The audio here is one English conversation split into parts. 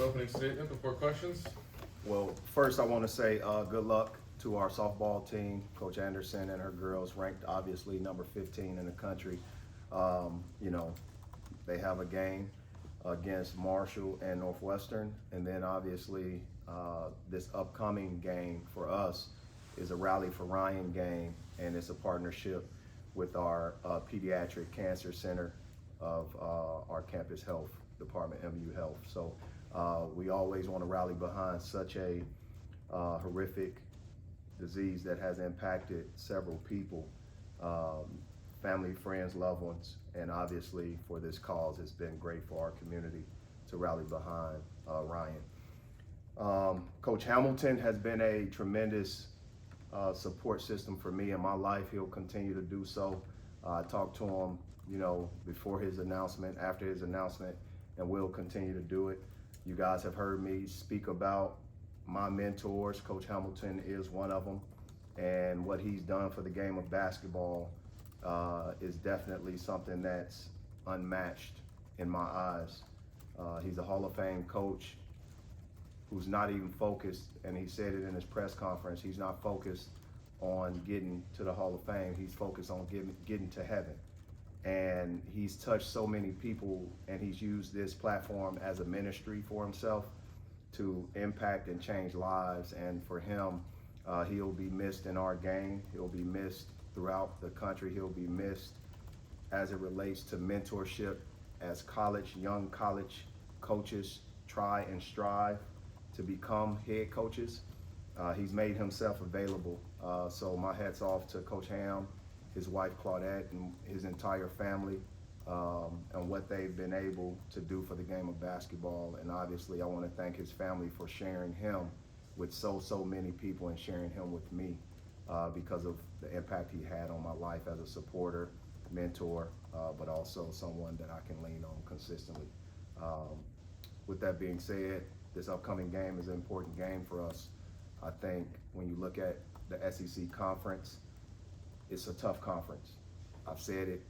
Opening statement before questions. Well, first I want to say good luck to our softball team. Coach Anderson and her girls ranked obviously number 15 in the country. You know, they have a game against Marshall and Northwestern, and then obviously this upcoming game for us is a Rally for Ryan game, and it's a partnership with our pediatric cancer center of our campus health department, MU Health. So we always want to rally behind such a horrific disease that has impacted several people, family, friends, loved ones, and obviously for this cause, it's been great for our community to rally behind Ryan. Coach Hamilton has been a tremendous support system for me in my life. He'll continue to do so. I talked to him, before his announcement, after his announcement, and we'll continue to do it. You guys have heard me speak about my mentors. Coach Hamilton is one of them, and what he's done for the game of basketball is definitely something that's unmatched in my eyes. He's a Hall of Fame coach who's not even focused, and he said it in his press conference, he's not focused on getting to the Hall of Fame, he's focused on getting to heaven. And he's touched so many people, and he's used this platform as a ministry for himself to impact and change lives. And for him, he'll be missed in our game. He'll be missed throughout the country. He'll be missed as it relates to mentorship as young college coaches try and strive to become head coaches. He's made himself available. So my hat's off to Coach Ham, his wife Claudette, and his entire family, and what they've been able to do for the game of basketball. And obviously I want to thank his family for sharing him with so many people and sharing him with me because of the impact he had on my life as a supporter, mentor, but also someone that I can lean on consistently. With that being said, this upcoming game is an important game for us. I think when you look at the SEC conference, it's a tough conference. I've said it,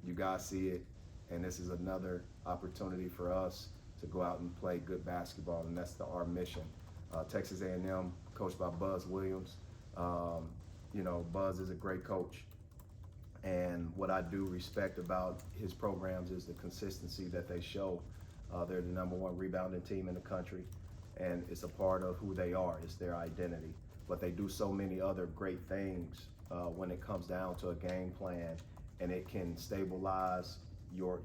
you guys see it, and this is another opportunity for us to go out and play good basketball, and that's our mission. Texas A&M, coached by Buzz Williams. Buzz is a great coach, and what I do respect about his programs is the consistency that they show. They're the #1 rebounding team in the country, and it's a part of who they are. It's their identity. But they do so many other great things when it comes down to a game plan, and it can stabilize your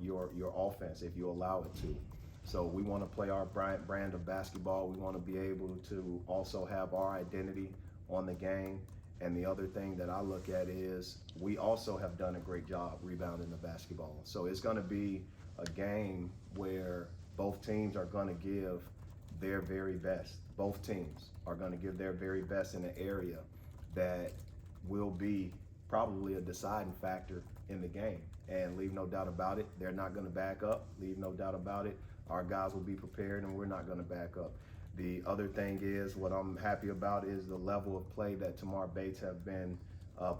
offense if you allow it to. So we want to play our brand of basketball. We want to be able to also have our identity on the game. And the other thing that I look at is we also have done a great job rebounding the basketball. So it's going to be a game where both teams are going to give their very best. Both teams are going to give their very best in an area that will be probably a deciding factor in the game. And leave no doubt about it, they're not going to back up. Leave no doubt about it, our guys will be prepared, and we're not going to back up. The other thing is, what I'm happy about is the level of play that Tamar Bates have been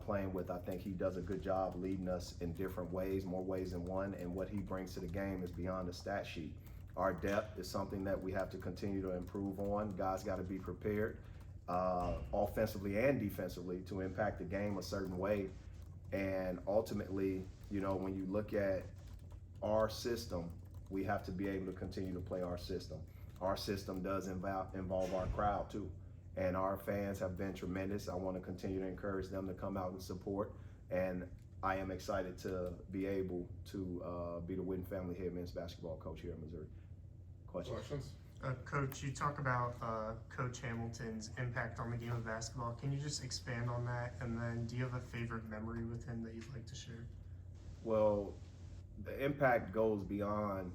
playing with. I think he does a good job leading us in different ways, more ways than one, and what he brings to the game is beyond the stat sheet. Our depth is something that we have to continue to improve on. Guys got to be prepared offensively and defensively to impact the game a certain way. And ultimately, when you look at our system, we have to be able to continue to play our system. Our system does involve our crowd too. And our fans have been tremendous. I want to continue to encourage them to come out and support. And I am excited to be able to be the Witten family head men's basketball coach here in Missouri. Questions? Coach, you talk about Coach Hamilton's impact on the game of basketball. Can you just expand on that? And then do you have a favorite memory with him that you'd like to share? Well, the impact goes beyond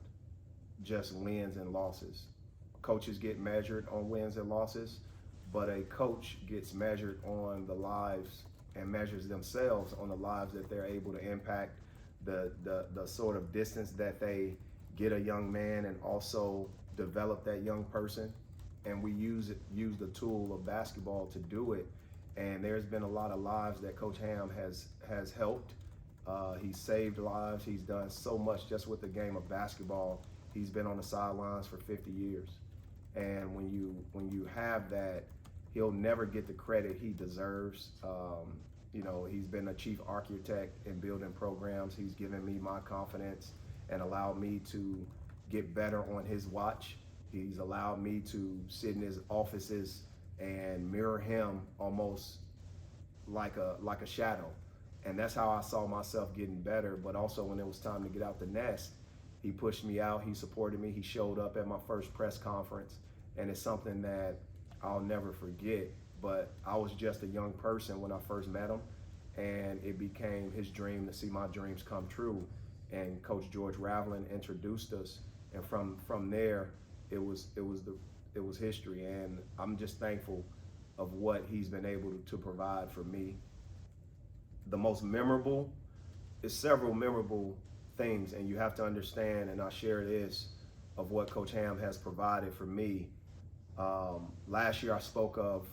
just wins and losses. Coaches get measured on wins and losses, but a coach gets measured on the lives and measures themselves on the lives that they're able to impact, the sort of distance that they get a young man and also develop that young person. And we use the tool of basketball to do it. And there's been a lot of lives that Coach Ham has helped. He's saved lives. He's done so much just with the game of basketball. He's been on the sidelines for 50 years. And when you have that, he'll never get the credit he deserves. You know, he's been a chief architect in building programs. He's given me my confidence and allowed me to get better on his watch. He's allowed me to sit in his offices and mirror him almost like a shadow. And that's how I saw myself getting better. But also when it was time to get out the nest, he pushed me out, he supported me, he showed up at my first press conference. And it's something that I'll never forget. But I was just a young person when I first met him, and it became his dream to see my dreams come true. And Coach George Raveling introduced us, and from there, it was history. And I'm just thankful of what he's been able to provide for me. The most memorable is several memorable things, and you have to understand, and I share this, of what Coach Ham has provided for me. Last year I spoke of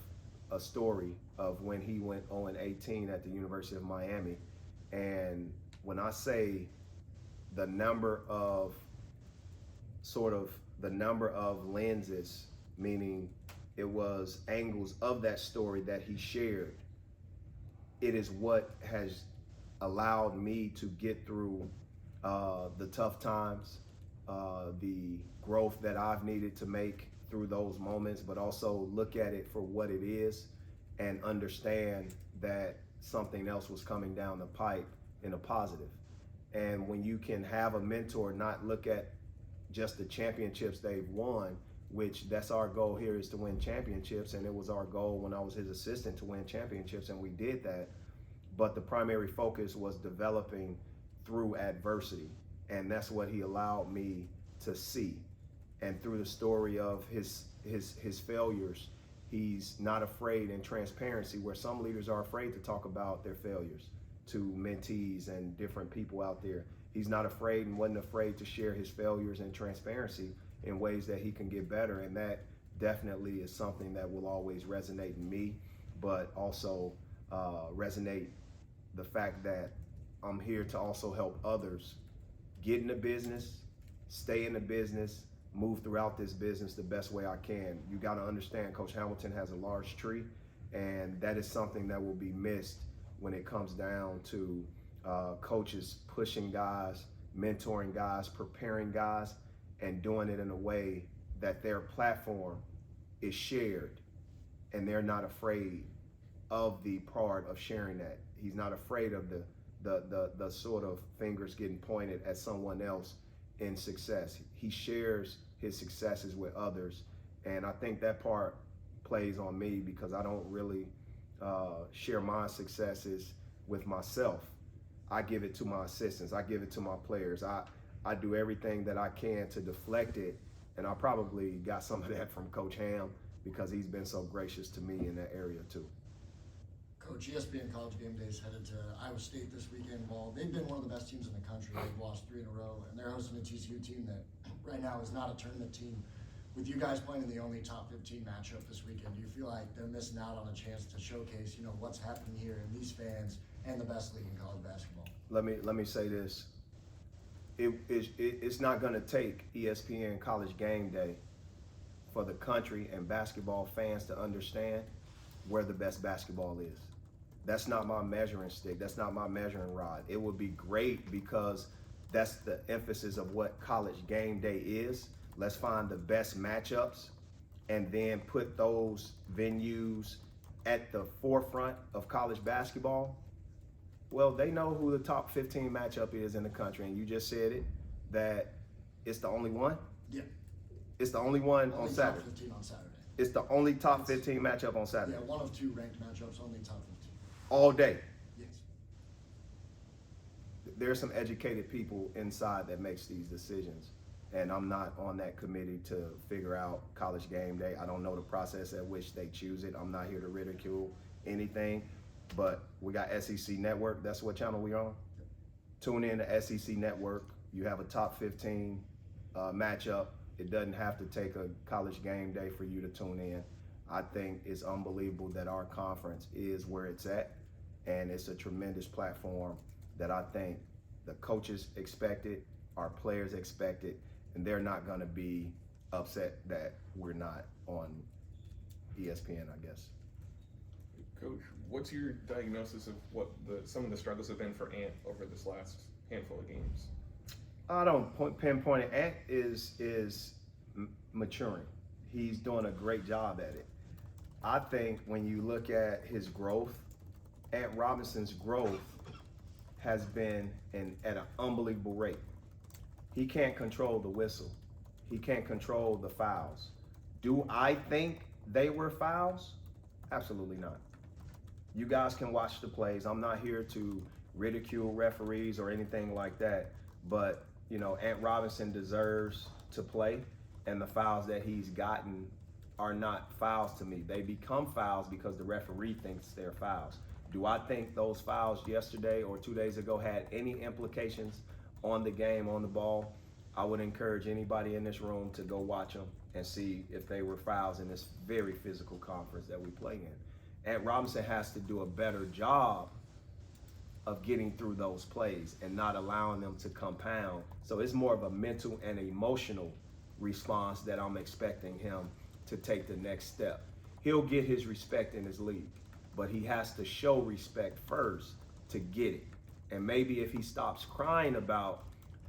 a story of when he went 0-18 at the University of Miami. And when I say the number of lenses, meaning it was angles of that story that he shared, it is what has allowed me to get through the tough times, the growth that I've needed to make through those moments, but also look at it for what it is and understand that something else was coming down the pipe in a positive. And when you can have a mentor not look at just the championships they've won, which that's our goal here, is to win championships, and it was our goal when I was his assistant to win championships, and we did that. But the primary focus was developing through adversity, and that's what he allowed me to see. And through the story of his failures, he's not afraid in transparency, where some leaders are afraid to talk about their failures to mentees and different people out there. He's not afraid and wasn't afraid to share his failures in transparency in ways that he can get better. And that definitely is something that will always resonate in me, but also resonate the fact that I'm here to also help others get in the business, stay in the business, move throughout this business the best way I can. You got to understand, Coach Hamilton has a large tree, and that is something that will be missed when it comes down to coaches pushing guys, mentoring guys, preparing guys, and doing it in a way that their platform is shared, and they're not afraid of the part of sharing that. He's not afraid of the sort of fingers getting pointed at someone else in success. He shares his successes with others, and I think that part plays on me because I don't really share my successes with myself. I give it to my assistants, I give it to my players. I do everything that I can to deflect it, and I probably got some of that from Coach Ham because he's been so gracious to me in that area too. Coach, ESPN College Game Day is headed to Iowa State this weekend. Well, they've been one of the best teams in the country. They've lost 3 in a row, and they're hosting a TCU team that right now is not a tournament team. With you guys playing in the only top 15 matchup this weekend, do you feel like they're missing out on a chance to showcase, what's happening here and these fans and the best league in college basketball? Let me say this. It's not going to take ESPN College Game Day for the country and basketball fans to understand where the best basketball is. That's not my measuring stick. That's not my measuring rod. It would be great because that's the emphasis of what College Game Day is. Let's find the best matchups and then put those venues at the forefront of college basketball. Well, they know who the top 15 matchup is in the country, and you just said it, that it's the only one? Yeah. It's the only one Only on top Saturday. 15 on Saturday. It's the only top 15 matchup on Saturday. Yeah, one of 2 ranked matchups, only top 15. All day. Yes. There's some educated people inside that makes these decisions, and I'm not on that committee to figure out College Game Day. I don't know the process at which they choose it. I'm not here to ridicule anything, but we got SEC Network. That's what channel we're on. Tune in to SEC Network. You have a top 15 matchup. It doesn't have to take a College Game Day for you to tune in. I think it's unbelievable that our conference is where it's at, and it's a tremendous platform that I think the coaches expect it, our players expect it, and they're not going to be upset that we're not on ESPN, I guess. Coach, what's your diagnosis of what some of the struggles have been for Ant over this last handful of games? I don't pinpoint it. Ant is maturing. He's doing a great job at it. I think when you look at his growth, Ant Robinson's growth has been at an unbelievable rate. He can't control the whistle. He can't control the fouls. Do I think they were fouls? Absolutely not. You guys can watch the plays. I'm not here to ridicule referees or anything like that, but you know, Ant Robinson deserves to play, and the fouls that he's gotten are not fouls to me. They become fouls because the referee thinks they're fouls. Do I think those fouls yesterday or 2 days ago had any implications on the game, on the ball? I would encourage anybody in this room to go watch them and see if they were fouls in this very physical conference that we play in. Ant Robinson has to do a better job of getting through those plays and not allowing them to compound. So it's more of a mental and emotional response that I'm expecting him to take the next step. He'll get his respect in his league, but he has to show respect first to get it. And maybe if he stops crying about,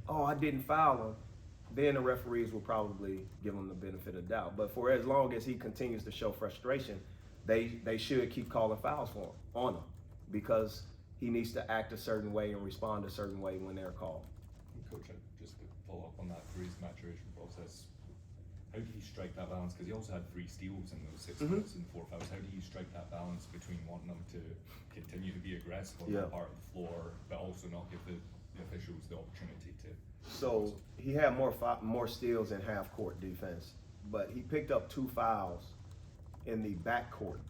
oh, I didn't foul him, then the referees will probably give him the benefit of doubt. But for as long as he continues to show frustration, they should keep calling fouls for him, on him, because he needs to act a certain way and respond a certain way when they're called. Coach, just to follow up on that for his maturation process, how do you strike that balance? Because he also had 3 steals in those 6 minutes and 4 fouls. How do you strike that balance between wanting them to continue to be aggressive on that part of the floor, but also not give the officials the opportunity to? So he had more steals in half court defense, but he picked up 2 fouls in the backcourt,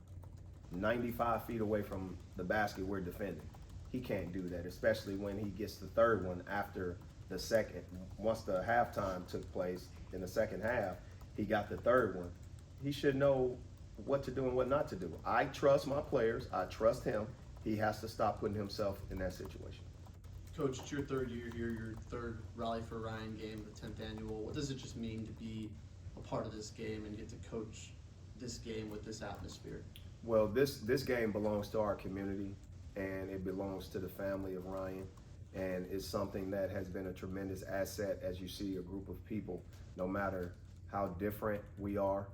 95 feet away from the basket we're defending. He can't do that, especially when he gets the 3rd one after the second. Once the halftime took place in the second half, he got the 3rd one. He should know what to do and what not to do. I trust my players. I trust him. He has to stop putting himself in that situation. Coach, it's your 3rd year here, your 3rd Rally for Ryan game, the 10th annual. What does it just mean to be a part of this game and get to coach this game with this atmosphere? Well, this game belongs to our community, and it belongs to the family of Ryan, and it's something that has been a tremendous asset as you see a group of people, no matter how different we are,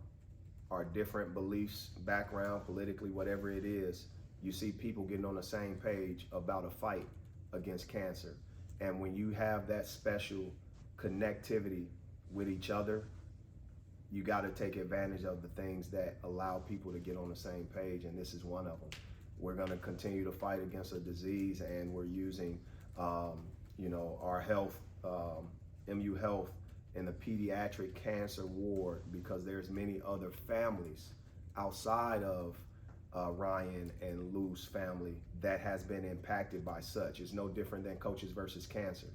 our different beliefs, background, politically, whatever it is, you see people getting on the same page about a fight against cancer. And when you have that special connectivity with each other, you got to take advantage of the things that allow people to get on the same page, and this is one of them. We're going to continue to fight against a disease, and we're using, our health, MU Health, in the pediatric cancer ward, because there's many other families outside of Ryan and Lou's family that has been impacted by such. It's no different than Coaches versus Cancer.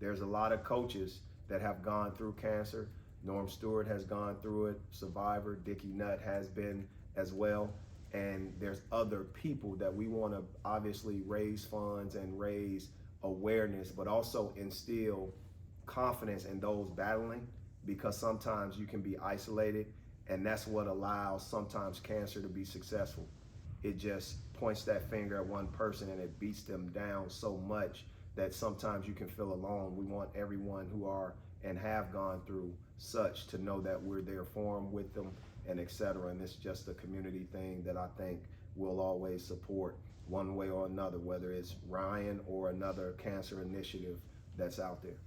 There's a lot of coaches that have gone through cancer. Norm Stewart has gone through it, survivor. Dickie Nutt has been as well. And there's other people that we want to obviously raise funds and raise awareness, but also instill confidence in those battling, because sometimes you can be isolated, and that's what allows sometimes cancer to be successful. It just points that finger at one person and it beats them down so much that sometimes you can feel alone. We want everyone who are and have gone through such to know that we're there for them, with them, and etc. And it's just a community thing that I think we'll always support one way or another, whether it's Ryan or another cancer initiative that's out there.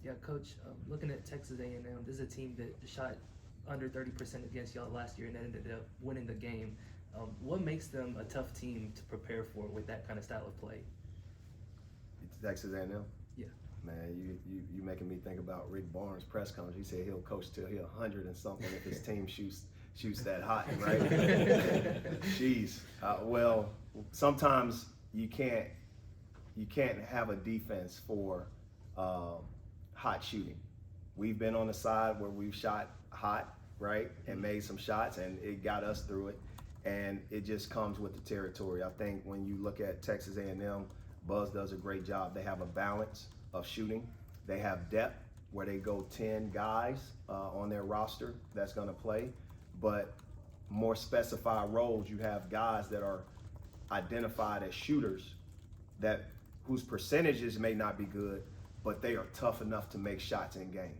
Yeah, Coach, looking at Texas A&M, this is a team that shot under 30% against y'all last year and ended up winning the game. What makes them a tough team to prepare for with that kind of style of play? It's Texas A&M? Yeah. Man, you making me think about Rick Barnes' press conference. He said he'll coach till he's 100 and something if his team shoots that hot, right? Jeez. Well, sometimes you can't have a defense for hot shooting. We've been on the side where we've shot hot, right, and made some shots, and it got us through it. And it just comes with the territory. I think when you look at Texas A&M, Buzz does a great job. They have a balance of shooting. They have depth where they go 10 guys on their roster that's going to play, but more specified roles. You have guys that are identified as shooters that whose percentages may not be good, but they are tough enough to make shots in game.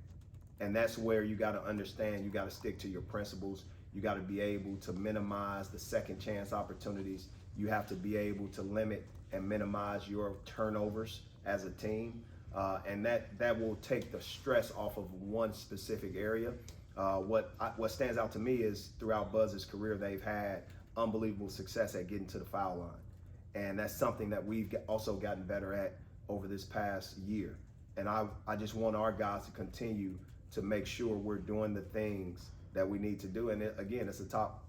And that's where you got to understand, you got to stick to your principles. You got to be able to minimize the second chance opportunities. You have to be able to limit and minimize your turnovers as a team. And that will take the stress off of one specific area. What stands out to me is throughout Buzz's career, they've had unbelievable success at getting to the foul line. And that's something that we've also gotten better at over this past year. And I just want our guys to continue to make sure we're doing the things that we need to do. And again, it's a top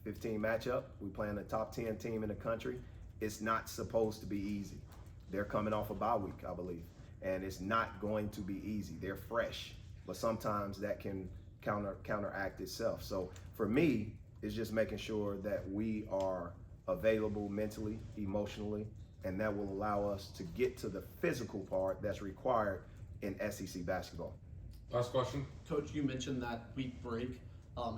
15 matchup. We playing the top 10 team in the country. It's not supposed to be easy. They're coming off a bye week, I believe. And it's not going to be easy. They're fresh, but sometimes that can counteract itself. So for me, it's just making sure that we are available mentally, emotionally, and that will allow us to get to the physical part that's required in SEC basketball. Last question. Coach, you mentioned that week break.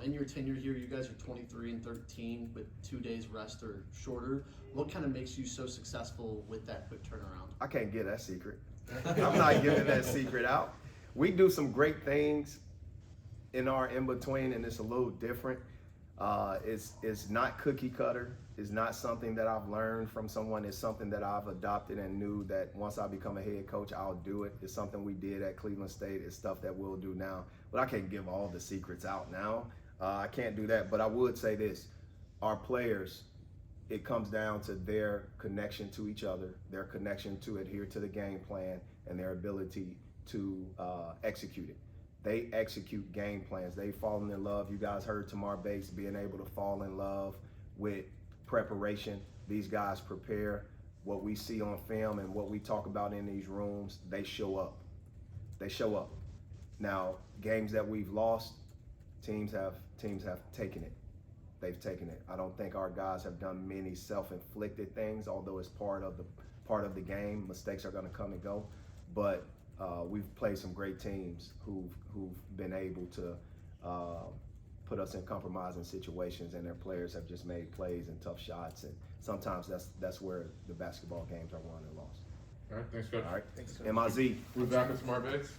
In your tenure here, you guys are 23-13 with 2 days rest or shorter. What kind of makes you so successful with that quick turnaround? I can't give that secret. I'm not giving that secret out. We do some great things in our in-between, and it's a little different. It's not cookie cutter. It's not something that I've learned from someone. It's something that I've adopted and knew that once I become a head coach, I'll do it. It's something we did at Cleveland State. It's stuff that we'll do now. But I can't give all the secrets out now. I can't do that. But I would say this. Our players, it comes down to their connection to each other, their connection to adhere to the game plan, and their ability to execute it. They execute game plans. They've fallen in love. You guys heard Tamar Bates being able to fall in love with preparation. These guys prepare. What we see on film and what we talk about in these rooms, they show up. They show up. Now, games that we've lost, teams have taken it. They've taken it. I don't think our guys have done many self-inflicted things, although it's part of the game. Mistakes are going to come and go, but we've played some great teams who've been able to put us in compromising situations, and their players have just made plays and tough shots. And sometimes that's where the basketball games are won and lost. All right, thanks, Coach. All right, thanks. MIZ. We'll be back with some more bids.